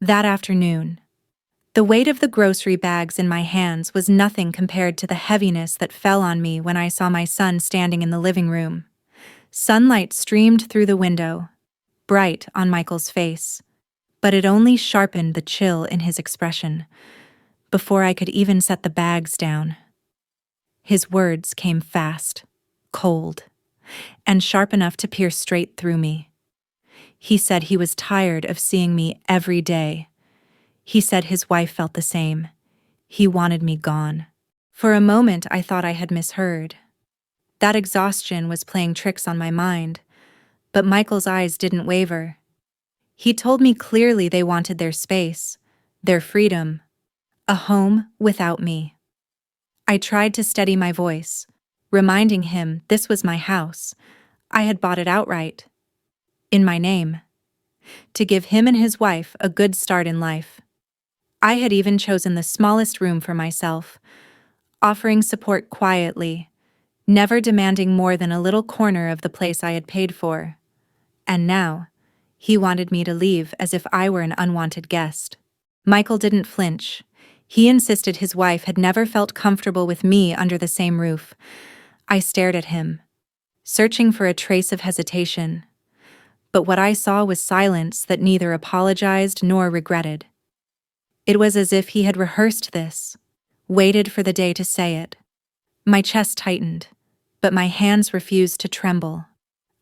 That afternoon, the weight of the grocery bags in my hands was nothing compared to the heaviness that fell on me when I saw my son standing in the living room. Sunlight streamed through the window, bright on Michael's face, but it only sharpened the chill in his expression. Before I could even set the bags down, his words came fast, cold, and sharp enough to pierce straight through me. He said he was tired of seeing me every day. He said his wife felt the same. He wanted me gone. For a moment, I thought I had misheard. That exhaustion was playing tricks on my mind, but Michael's eyes didn't waver. He told me clearly they wanted their space, their freedom, a home without me. I tried to steady my voice, reminding him this was my house. I had bought it outright, in my name, to give him and his wife a good start in life. I had even chosen the smallest room for myself, offering support quietly, never demanding more than a little corner of the place I had paid for. And now, he wanted me to leave as if I were an unwanted guest. Michael didn't flinch. He insisted his wife had never felt comfortable with me under the same roof. I stared at him, searching for a trace of hesitation. But what I saw was silence that neither apologized nor regretted. It was as if he had rehearsed this, waited for the day to say it. My chest tightened, but my hands refused to tremble.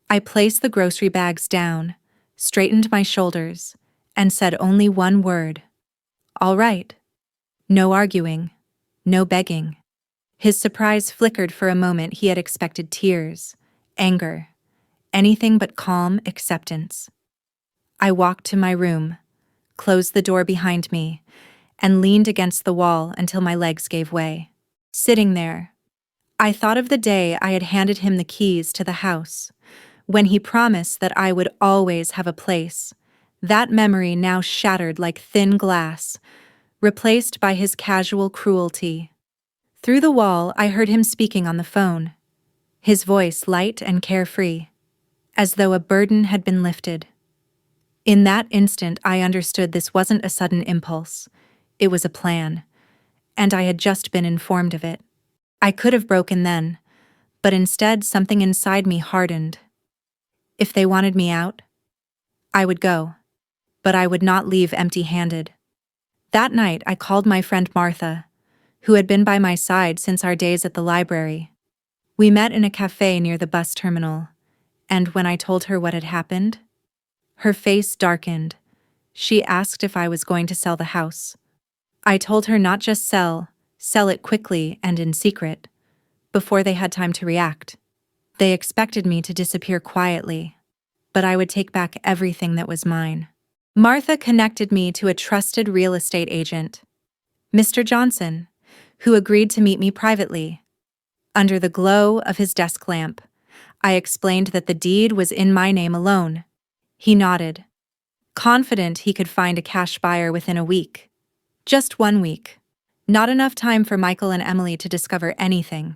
I placed the grocery bags down, straightened my shoulders, and said only one word. All right. No arguing, no begging. His surprise flickered for a moment. He had expected tears, anger, anything but calm acceptance. I walked to my room, closed the door behind me, and leaned against the wall until my legs gave way. Sitting there, I thought of the day I had handed him the keys to the house, when he promised that I would always have a place. That memory now shattered like thin glass, replaced by his casual cruelty. Through the wall, I heard him speaking on the phone, his voice light and carefree, as though a burden had been lifted. In that instant, I understood this wasn't a sudden impulse. It was a plan, and I had just been informed of it. I could have broken then, but instead something inside me hardened. If they wanted me out, I would go, but I would not leave empty-handed. That night, I called my friend Martha, who had been by my side since our days at the library. We met in a cafe near the bus terminal, and when I told her what had happened, her face darkened. She asked if I was going to sell the house. I told her not just sell it quickly and in secret, before they had time to react. They expected me to disappear quietly, but I would take back everything that was mine. Martha connected me to a trusted real estate agent, Mr. Johnson, who agreed to meet me privately. Under the glow of his desk lamp, I explained that the deed was in my name alone. He nodded, confident he could find a cash buyer within a week. Just 1 week. Not enough time for Michael and Emily to discover anything.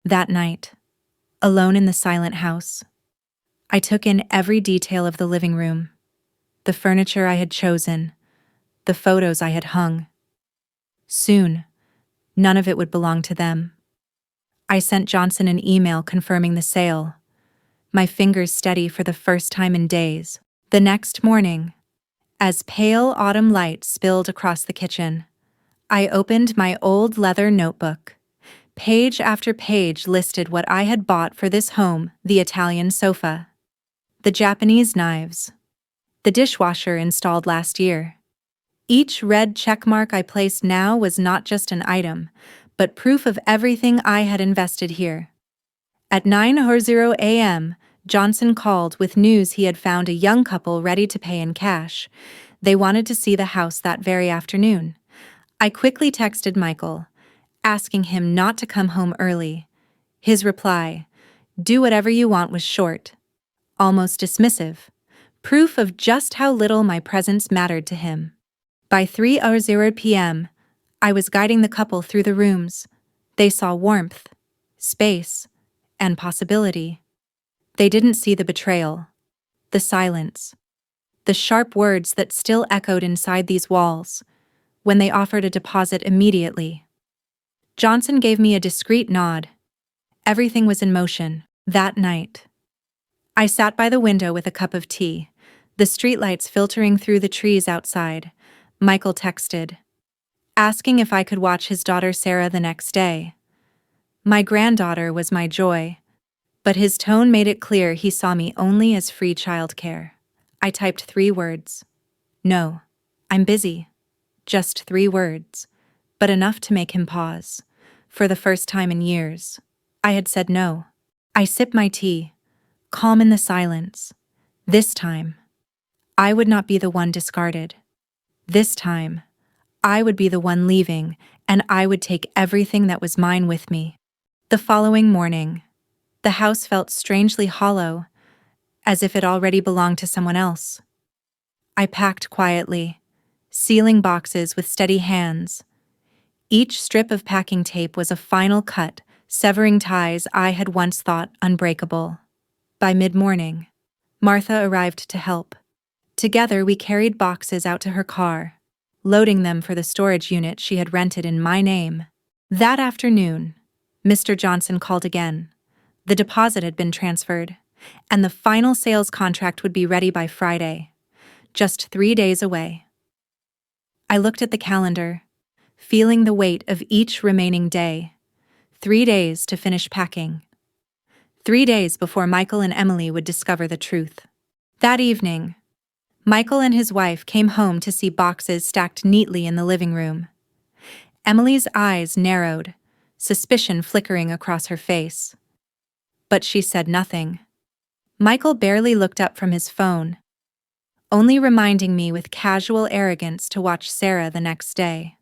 That night, alone in the silent house, I took in every detail of the living room, the furniture I had chosen, the photos I had hung. Soon, none of it would belong to them. I sent Johnson an email confirming the sale, my fingers steady for the first time in days. The next morning, as pale autumn light spilled across the kitchen, I opened my old leather notebook. Page after page listed what I had bought for this home: the Italian sofa, the Japanese knives, the dishwasher installed last year. Each red checkmark I placed now was not just an item, but proof of everything I had invested here. At 9:00 a.m., Johnson called with news he had found a young couple ready to pay in cash. They wanted to see the house that very afternoon. I quickly texted Michael, asking him not to come home early. His reply, "Do whatever you want," was short, almost dismissive, proof of just how little my presence mattered to him. By 3:00 p.m., I was guiding the couple through the rooms. They saw warmth, space, and possibility. They didn't see the betrayal, the silence, the sharp words that still echoed inside these walls, when they offered a deposit immediately. Johnson gave me a discreet nod. Everything was in motion, that night. I sat by the window with a cup of tea, the streetlights filtering through the trees outside. Michael texted, asking if I could watch his daughter Sarah the next day. My granddaughter was my joy, but his tone made it clear he saw me only as free childcare. I typed 3 words. No, I'm busy. Just 3 words, but enough to make him pause. For the first time in years, I had said no. I sipped my tea, calm in the silence. This time, I would not be the one discarded. This time, I would be the one leaving, and I would take everything that was mine with me. The following morning, the house felt strangely hollow, as if it already belonged to someone else. I packed quietly, sealing boxes with steady hands. Each strip of packing tape was a final cut, severing ties I had once thought unbreakable. By mid-morning, Martha arrived to help. Together we carried boxes out to her car, loading them for the storage unit she had rented in my name. That afternoon, Mr. Johnson called again. The deposit had been transferred, and the final sales contract would be ready by Friday, just 3 days away. I looked at the calendar, feeling the weight of each remaining day. 3 days to finish packing. 3 days before Michael and Emily would discover the truth. That evening, Michael and his wife came home to see boxes stacked neatly in the living room. Emily's eyes narrowed, suspicion flickering across her face. But she said nothing. Michael barely looked up from his phone, only reminding me with casual arrogance to watch Sarah the next day.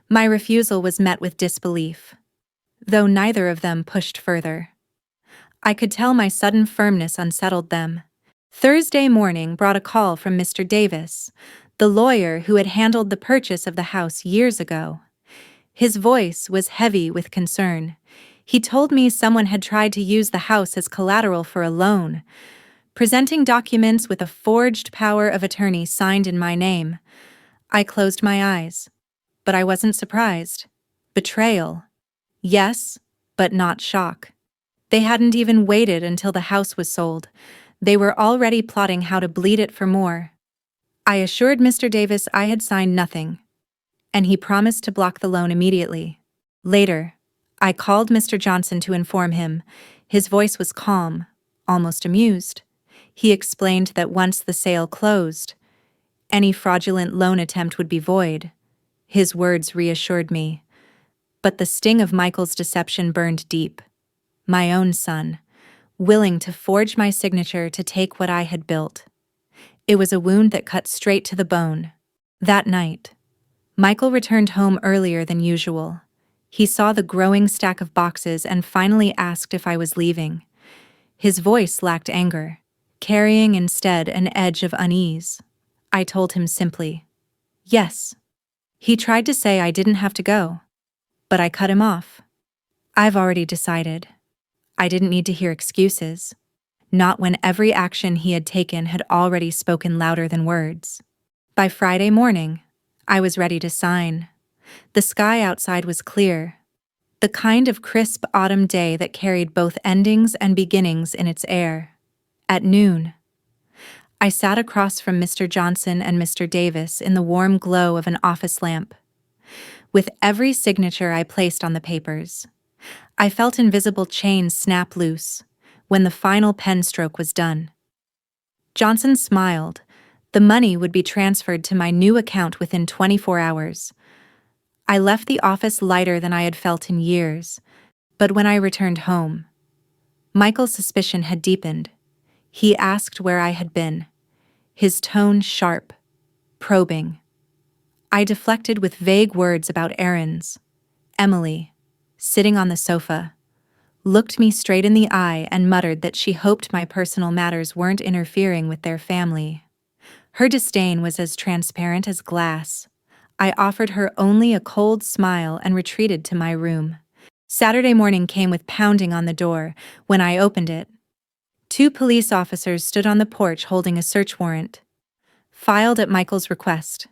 My refusal was met with disbelief, though neither of them pushed further. I could tell my sudden firmness unsettled them. Thursday morning brought a call from Mr. Davis, the lawyer who had handled the purchase of the house years ago. His voice was heavy with concern. He told me someone had tried to use the house as collateral for a loan, presenting documents with a forged power of attorney signed in my name. I closed my eyes, but I wasn't surprised. Betrayal. Yes, but not shock. They hadn't even waited until the house was sold. They were already plotting how to bleed it for more. I assured Mr. Davis I had signed nothing, and he promised to block the loan immediately. Later, I called Mr. Johnson to inform him. His voice was calm, almost amused. He explained that once the sale closed, any fraudulent loan attempt would be void. His words reassured me. But the sting of Michael's deception burned deep. My own son, willing to forge my signature to take what I had built. It was a wound that cut straight to the bone. That night, Michael returned home earlier than usual. He saw the growing stack of boxes and finally asked if I was leaving. His voice lacked anger, carrying instead an edge of unease. I told him simply, yes. He tried to say I didn't have to go, but I cut him off. I've already decided. I didn't need to hear excuses, not when every action he had taken had already spoken louder than words. By Friday morning, I was ready to sign. The sky outside was clear, the kind of crisp autumn day that carried both endings and beginnings in its air. At noon, I sat across from Mr. Johnson and Mr. Davis in the warm glow of an office lamp. With every signature I placed on the papers, I felt invisible chains snap loose when the final pen stroke was done. Johnson smiled. The money would be transferred to my new account within 24 hours. I left the office lighter than I had felt in years, but when I returned home, Michael's suspicion had deepened. He asked where I had been, his tone sharp, probing. I deflected with vague words about errands. Emily, sitting on the sofa, looked me straight in the eye and muttered that she hoped my personal matters weren't interfering with their family. Her disdain was as transparent as glass. I offered her only a cold smile and retreated to my room. Saturday morning came with pounding on the door. When I opened it, 2 police officers stood on the porch holding a search warrant. filed at Michael's request.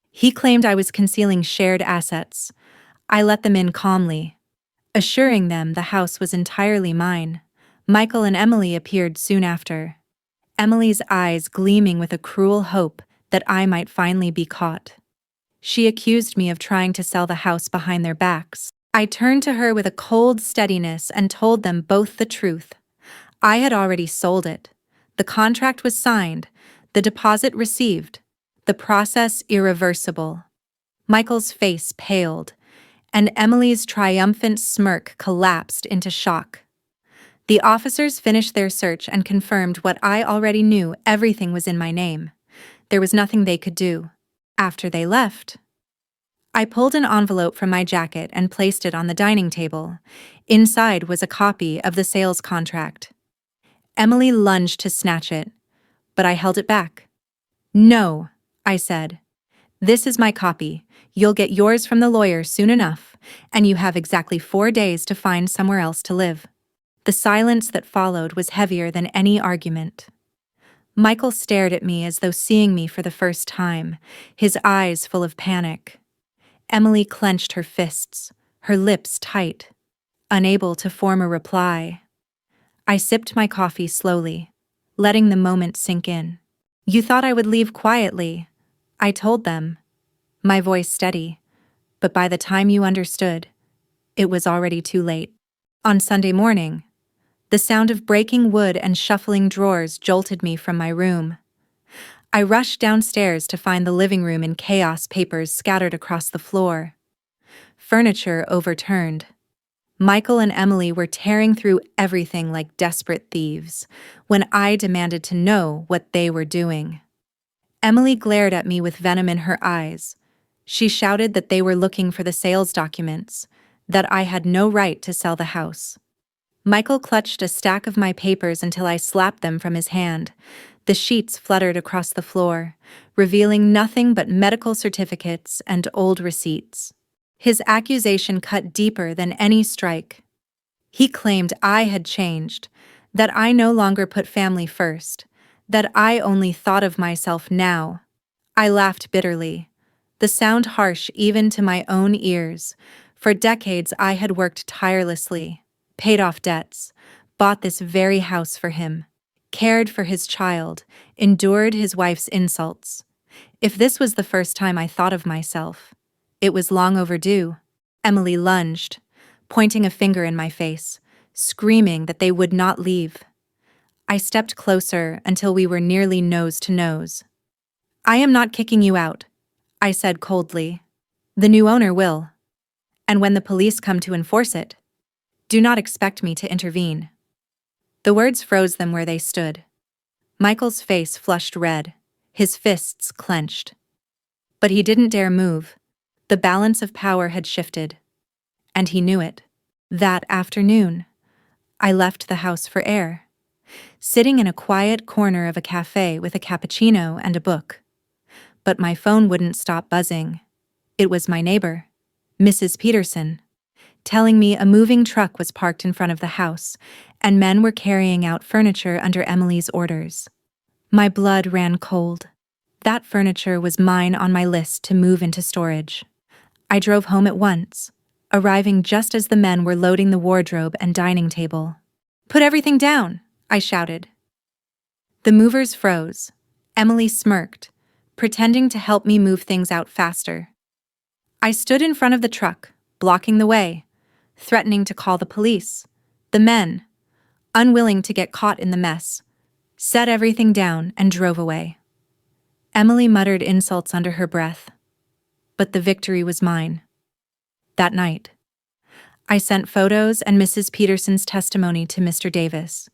He claimed I was concealing shared assets. I let them in calmly, assuring them the house was entirely mine. Michael and Emily appeared soon after, Emily's eyes gleaming with a cruel hope that I might finally be caught. She accused me of trying to sell the house behind their backs. I turned to her with a cold steadiness and told them both the truth. I had already sold it. The contract was signed, the deposit received, the process irreversible. Michael's face paled, and Emily's triumphant smirk collapsed into shock. The officers finished their search and confirmed what I already knew: everything was in my name. There was nothing they could do. After they left, I pulled an envelope from my jacket and placed it on the dining table. Inside was a copy of the sales contract. Emily lunged to snatch it, but I held it back. "No," I said. "This is my copy. You'll get yours from the lawyer soon enough, and you have exactly 4 days to find somewhere else to live." The silence that followed was heavier than any argument. Michael stared at me as though seeing me for the first time, his eyes full of panic. Emily clenched her fists, her lips tight, unable to form a reply. I sipped my coffee slowly, letting the moment sink in. "You thought I would leave quietly," I told them, my voice steady, "but by the time you understood, it was already too late." On Sunday morning, the sound of breaking wood and shuffling drawers jolted me from my room. I rushed downstairs to find the living room in chaos, papers scattered across the floor, furniture overturned. Michael and Emily were tearing through everything like desperate thieves when I demanded to know what they were doing. Emily glared at me with venom in her eyes. She shouted that they were looking for the sales documents, that I had no right to sell the house. Michael clutched a stack of my papers until I slapped them from his hand. The sheets fluttered across the floor, revealing nothing but medical certificates and old receipts. His accusation cut deeper than any strike. He claimed I had changed, that I no longer put family first, that I only thought of myself now. I laughed bitterly, the sound harsh even to my own ears. For decades I had worked tirelessly, paid off debts, bought this very house for him, cared for his child, endured his wife's insults. If this was the first time I thought of myself, it was long overdue. Emily lunged, pointing a finger in my face, screaming that they would not leave. I stepped closer until we were nearly nose to nose. "I am not kicking you out," I said coldly. "The new owner will. And when the police come to enforce it, do not expect me to intervene." The words froze them where they stood. Michael's face flushed red, his fists clenched. But he didn't dare move. The balance of power had shifted, and he knew it. That afternoon, I left the house for air, sitting in a quiet corner of a cafe with a cappuccino and a book. But my phone wouldn't stop buzzing. It was my neighbor, Mrs. Peterson, telling me a moving truck was parked in front of the house, and men were carrying out furniture under Emily's orders. My blood ran cold. That furniture was mine, on my list to move into storage. I drove home at once, arriving just as the men were loading the wardrobe and dining table. "Put everything down," I shouted. The movers froze. Emily smirked, pretending to help me move things out faster. I stood in front of the truck, blocking the way, threatening to call the police. The men, unwilling to get caught in the mess, set everything down and drove away. Emily muttered insults under her breath, but the victory was mine. That night, I sent photos and Mrs. Peterson's testimony to Mr. Davis.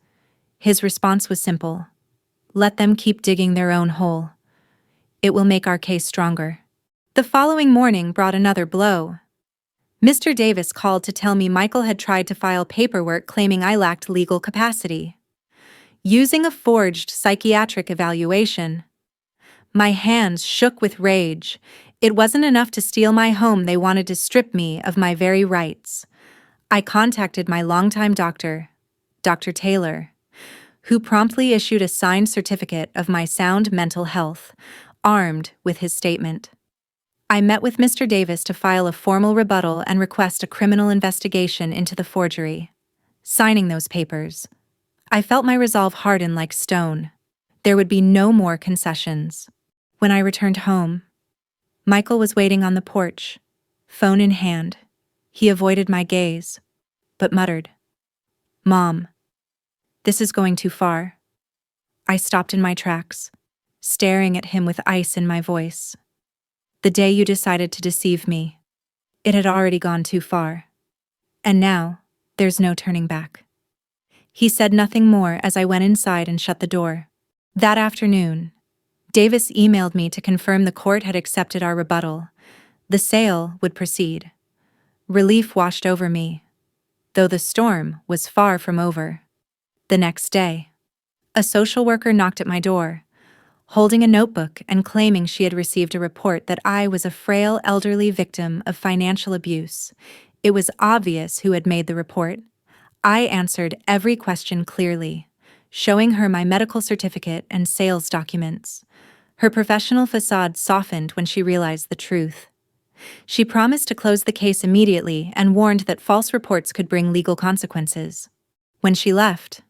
His response was simple: "Let them keep digging their own hole. It will make our case stronger." The following morning brought another blow. Mr. Davis called to tell me Michael had tried to file paperwork claiming I lacked legal capacity, using a forged psychiatric evaluation. My hands shook with rage. It wasn't enough to steal my home, they wanted to strip me of my very rights. I contacted my longtime doctor, Dr. Taylor, who promptly issued a signed certificate of my sound mental health, armed with his statement. I met with Mr. Davis to file a formal rebuttal and request a criminal investigation into the forgery. Signing those papers, I felt my resolve harden like stone. There would be no more concessions. When I returned home, Michael was waiting on the porch, phone in hand. He avoided my gaze, but muttered, "Mom, this is going too far." I stopped in my tracks, staring at him with ice in my voice. "The day you decided to deceive me, it had already gone too far. And now, there's no turning back." He said nothing more as I went inside and shut the door. That afternoon, Davis emailed me to confirm the court had accepted our rebuttal. The sale would proceed. Relief washed over me, though the storm was far from over. The next day, a social worker knocked at my door, holding a notebook and claiming she had received a report that I was a frail elderly victim of financial abuse. It was obvious who had made the report. I answered every question clearly, showing her my medical certificate and sales documents. Her professional facade softened when she realized the truth. She promised to close the case immediately and warned that false reports could bring legal consequences. When she left,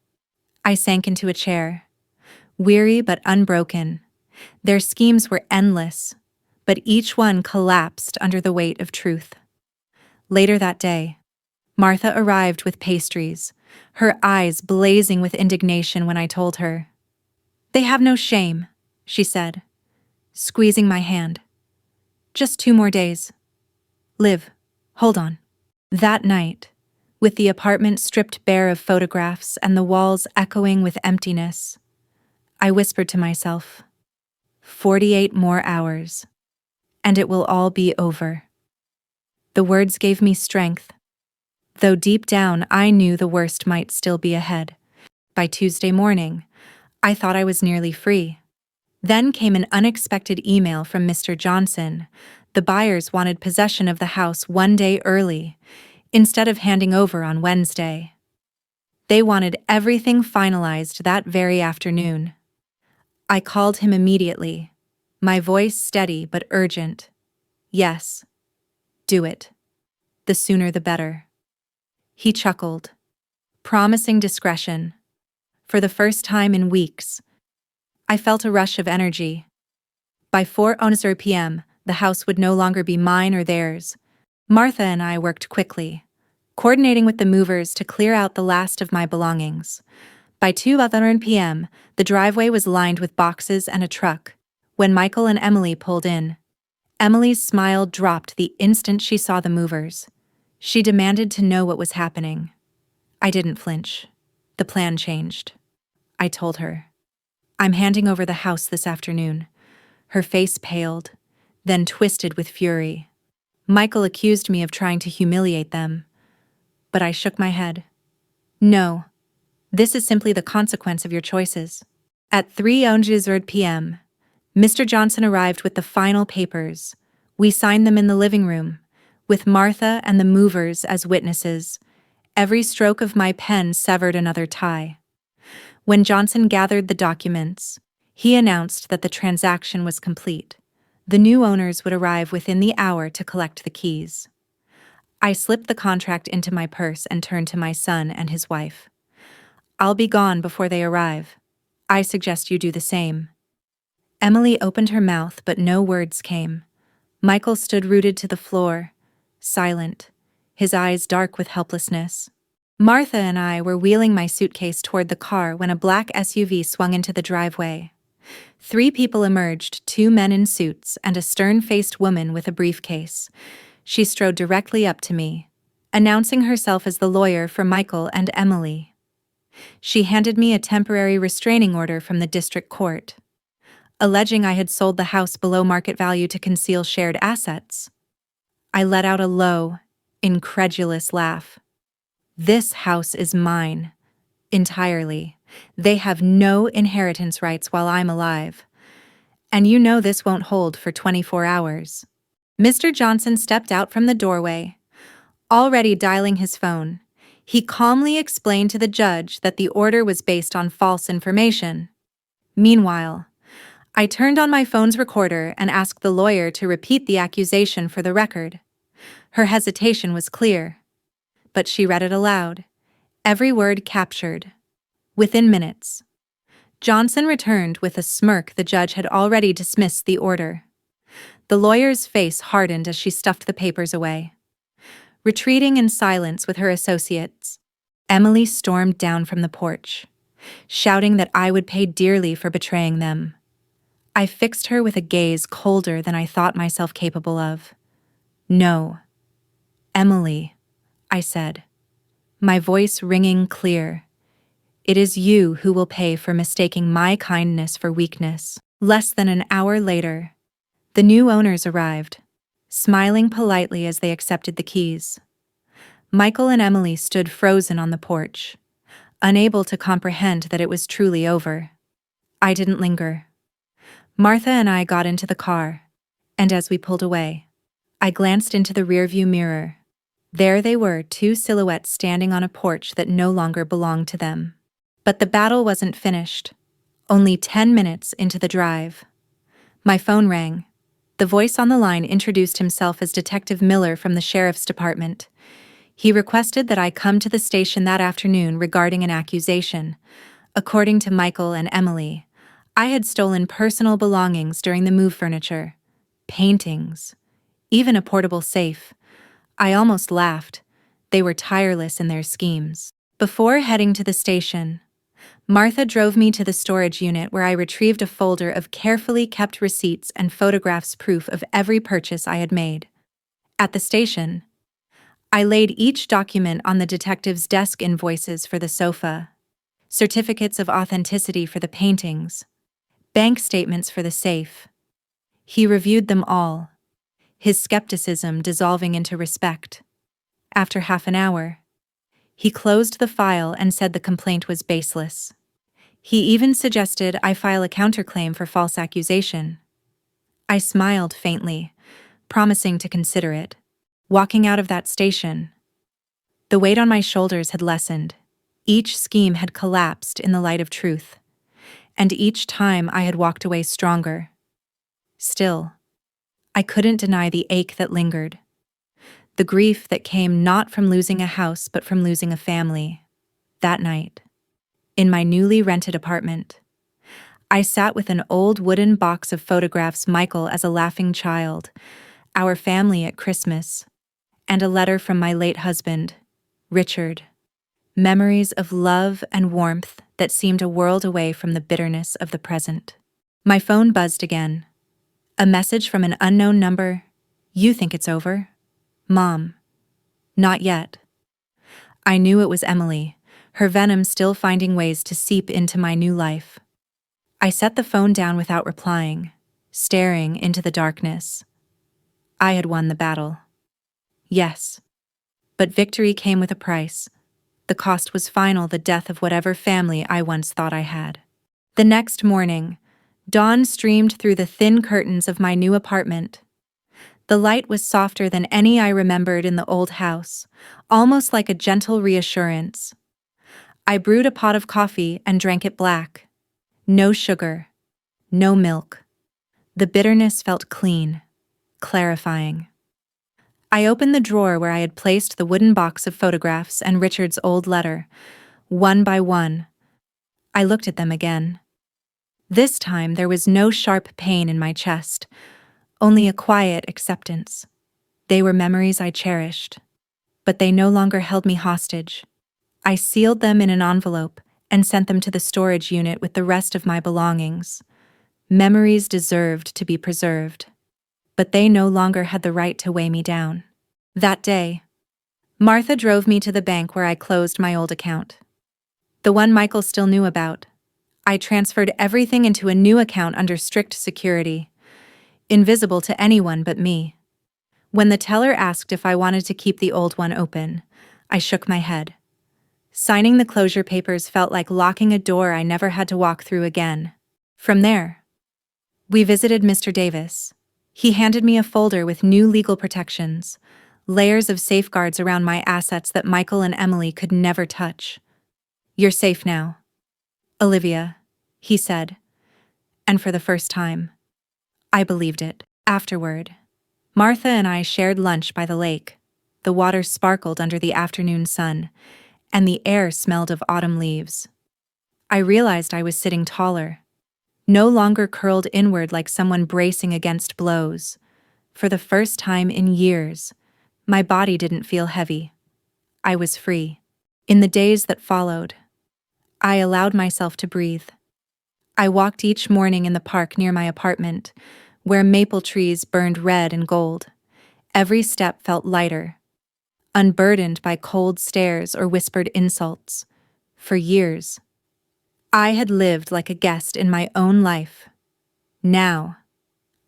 I sank into a chair, weary but unbroken. Their schemes were endless, but each one collapsed under the weight of truth. Later that day, Martha arrived with pastries, her eyes blazing with indignation when I told her. "They have no shame," she said, squeezing my hand. "Just 2 more days. Liv, hold on." That night, with the apartment stripped bare of photographs and the walls echoing with emptiness, I whispered to myself, 48 more hours, and it will all be over. The words gave me strength, though deep down I knew the worst might still be ahead. By Tuesday morning, I thought I was nearly free. Then came an unexpected email from Mr. Johnson. The buyers wanted possession of the house 1 day early, instead of handing over on Wednesday. They wanted everything finalized that very afternoon. I called him immediately, my voice steady but urgent. "Yes, do it. The sooner the better." He chuckled, promising discretion. For the first time in weeks, I felt a rush of energy. By 4:00 p.m., the house would no longer be mine or theirs. Martha and I worked quickly, coordinating with the movers to clear out the last of my belongings. By 2:00 p.m., the driveway was lined with boxes and a truck. When Michael and Emily pulled in, Emily's smile dropped the instant she saw the movers. She demanded to know what was happening. I didn't flinch. The plan changed. I told her, "I'm handing over the house this afternoon." Her face paled, then twisted with fury. Michael accused me of trying to humiliate them, but I shook my head. "No, this is simply the consequence of your choices." At 3:00 p.m., Mr. Johnson arrived with the final papers. We signed them in the living room, with Martha and the movers as witnesses. Every stroke of my pen severed another tie. When Johnson gathered the documents, he announced that the transaction was complete. The new owners would arrive within the hour to collect the keys. I slipped the contract into my purse and turned to my son and his wife. "I'll be gone before they arrive. I suggest you do the same." Emily opened her mouth, but no words came. Michael stood rooted to the floor, silent, his eyes dark with helplessness. Martha and I were wheeling my suitcase toward the car when a black SUV swung into the driveway. 3 people emerged, 2 men in suits and a stern-faced woman with a briefcase. She strode directly up to me, announcing herself as the lawyer for Michael and Emily. She handed me a temporary restraining order from the district court, alleging I had sold the house below market value to conceal shared assets. I let out a low, incredulous laugh. "This house is mine, entirely. They have no inheritance rights while I'm alive. And you know this won't hold for 24 hours. Mr. Johnson stepped out from the doorway, already dialing his phone. He calmly explained to the judge that the order was based on false information. Meanwhile, I turned on my phone's recorder and asked the lawyer to repeat the accusation for the record. Her hesitation was clear, but she read it aloud, every word captured. Within minutes, Johnson returned with a smirk. The judge had already dismissed the order. The lawyer's face hardened as she stuffed the papers away. Retreating in silence with her associates, Emily stormed down from the porch, shouting that I would pay dearly for betraying them. I fixed her with a gaze colder than I thought myself capable of. "No, Emily," I said, my voice ringing clear. "It is you who will pay for mistaking my kindness for weakness." Less than an hour later, the new owners arrived, smiling politely as they accepted the keys. Michael and Emily stood frozen on the porch, unable to comprehend that it was truly over. I didn't linger. Martha and I got into the car, and as we pulled away, I glanced into the rearview mirror. There they were, two silhouettes standing on a porch that no longer belonged to them. But the battle wasn't finished. Only 10 minutes into the drive, my phone rang. The voice on the line introduced himself as Detective Miller from the Sheriff's Department. He requested that I come to the station that afternoon regarding an accusation. According to Michael and Emily, I had stolen personal belongings during the move: furniture, paintings, even a portable safe. I almost laughed. They were tireless in their schemes. Before heading to the station, Martha drove me to the storage unit where I retrieved a folder of carefully kept receipts and photographs, proof of every purchase I had made. At the station, I laid each document on the detective's desk: invoices for the sofa, certificates of authenticity for the paintings, bank statements for the safe. He reviewed them all, his skepticism dissolving into respect. After half an hour, he closed the file and said the complaint was baseless. He even suggested I file a counterclaim for false accusation. I smiled faintly, promising to consider it. Walking out of that station, the weight on my shoulders had lessened. Each scheme had collapsed in the light of truth, and each time I had walked away stronger. Still, I couldn't deny the ache that lingered, the grief that came not from losing a house but from losing a family. That night, in my newly rented apartment, I sat with an old wooden box of photographs: Michael as a laughing child, our family at Christmas, and a letter from my late husband, Richard. Memories of love and warmth that seemed a world away from the bitterness of the present. My phone buzzed again. A message from an unknown number. "You think it's over? Mom." Not yet. I knew it was Emily, her venom still finding ways to seep into my new life. I set the phone down without replying, staring into the darkness. I had won the battle. Yes. But victory came with a price. The cost was final: the death of whatever family I once thought I had. The next morning, dawn streamed through the thin curtains of my new apartment. The light was softer than any I remembered in the old house, almost like a gentle reassurance. I brewed a pot of coffee and drank it black. No sugar, no milk. The bitterness felt clean, clarifying. I opened the drawer where I had placed the wooden box of photographs and Richard's old letter. One by one, I looked at them again. This time there was no sharp pain in my chest, only a quiet acceptance. They were memories I cherished, but they no longer held me hostage. I sealed them in an envelope and sent them to the storage unit with the rest of my belongings. Memories deserved to be preserved, but they no longer had the right to weigh me down. That day, Martha drove me to the bank where I closed my old account, the one Michael still knew about. I transferred everything into a new account under strict security, invisible to anyone but me. When the teller asked if I wanted to keep the old one open, I shook my head. Signing the closure papers felt like locking a door I never had to walk through again. From there, we visited Mr. Davis. He handed me a folder with new legal protections, layers of safeguards around my assets that Michael and Emily could never touch. "You're safe now, Olivia," he said, and for the first time, I believed it. Afterward, Martha and I shared lunch by the lake. The water sparkled under the afternoon sun, and the air smelled of autumn leaves. I realized I was sitting taller, no longer curled inward like someone bracing against blows. For the first time in years, my body didn't feel heavy. I was free. In the days that followed, I allowed myself to breathe. I walked each morning in the park near my apartment, where maple trees burned red and gold. Every step felt lighter, unburdened by cold stares or whispered insults. For years, I had lived like a guest in my own life. Now,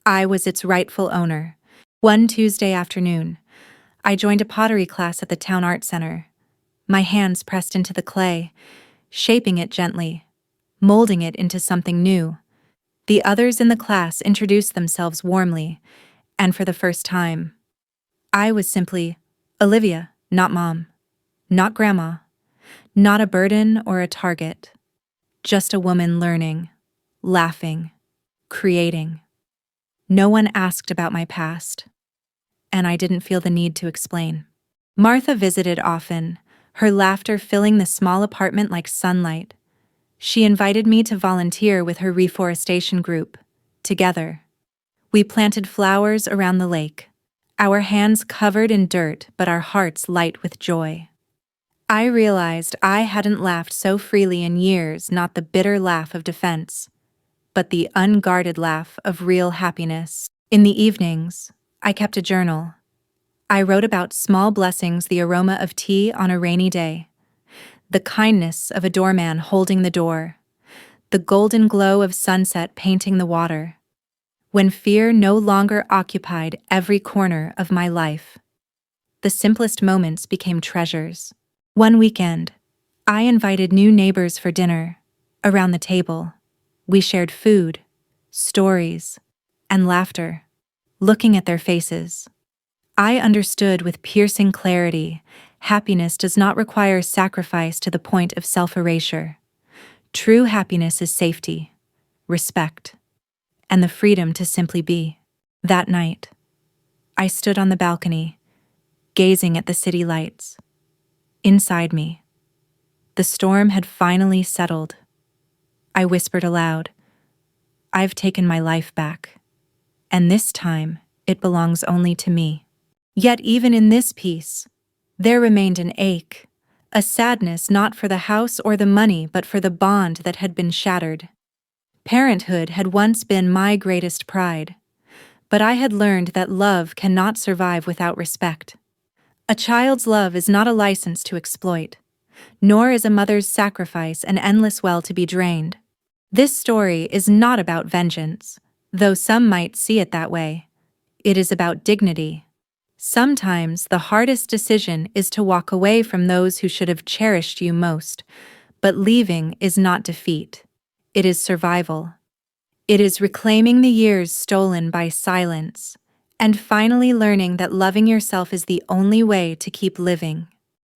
I was its rightful owner. One Tuesday afternoon, I joined a pottery class at the town art center. My hands pressed into the clay, shaping it gently, molding it into something new. The others in the class introduced themselves warmly, and for the first time, I was simply Olivia, not Mom, not Grandma, not a burden or a target, just a woman learning, laughing, creating. No one asked about my past, and I didn't feel the need to explain. Martha visited often, her laughter filling the small apartment like sunlight. She invited me to volunteer with her reforestation group. Together, we planted flowers around the lake, our hands covered in dirt but our hearts light with joy. I realized I hadn't laughed so freely in years, not the bitter laugh of defense, but the unguarded laugh of real happiness. In the evenings, I kept a journal. I wrote about small blessings, the aroma of tea on a rainy day, the kindness of a doorman holding the door, the golden glow of sunset painting the water. When fear no longer occupied every corner of my life, the simplest moments became treasures. One weekend, I invited new neighbors for dinner. Around the table, we shared food, stories, and laughter. Looking at their faces, I understood with piercing clarity, happiness does not require sacrifice to the point of self-erasure. True happiness is safety, respect, and the freedom to simply be. That night, I stood on the balcony, gazing at the city lights. Inside me, the storm had finally settled. I whispered aloud, "I've taken my life back, and this time it belongs only to me." Yet even in this peace, there remained an ache, a sadness not for the house or the money but for the bond that had been shattered. Parenthood had once been my greatest pride, but I had learned that love cannot survive without respect. A child's love is not a license to exploit, nor is a mother's sacrifice an endless well to be drained. This story is not about vengeance, though some might see it that way. It is about dignity. Sometimes the hardest decision is to walk away from those who should have cherished you most, but leaving is not defeat. It is survival. It is reclaiming the years stolen by silence, and finally learning that loving yourself is the only way to keep living.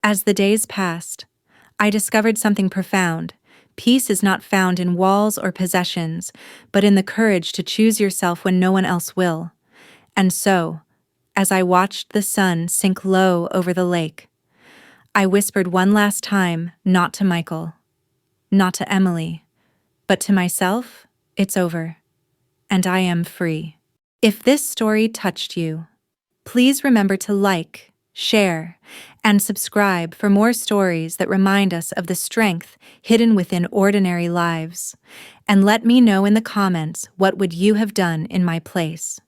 As the days passed, I discovered something profound. Peace is not found in walls or possessions, but in the courage to choose yourself when no one else will. And so, as I watched the sun sink low over the lake, I whispered one last time, not to Michael, not to Emily, but to myself, it's over, and I am free. If this story touched you, please remember to like, share, and subscribe for more stories that remind us of the strength hidden within ordinary lives. And let me know in the comments, what would you have done in my place?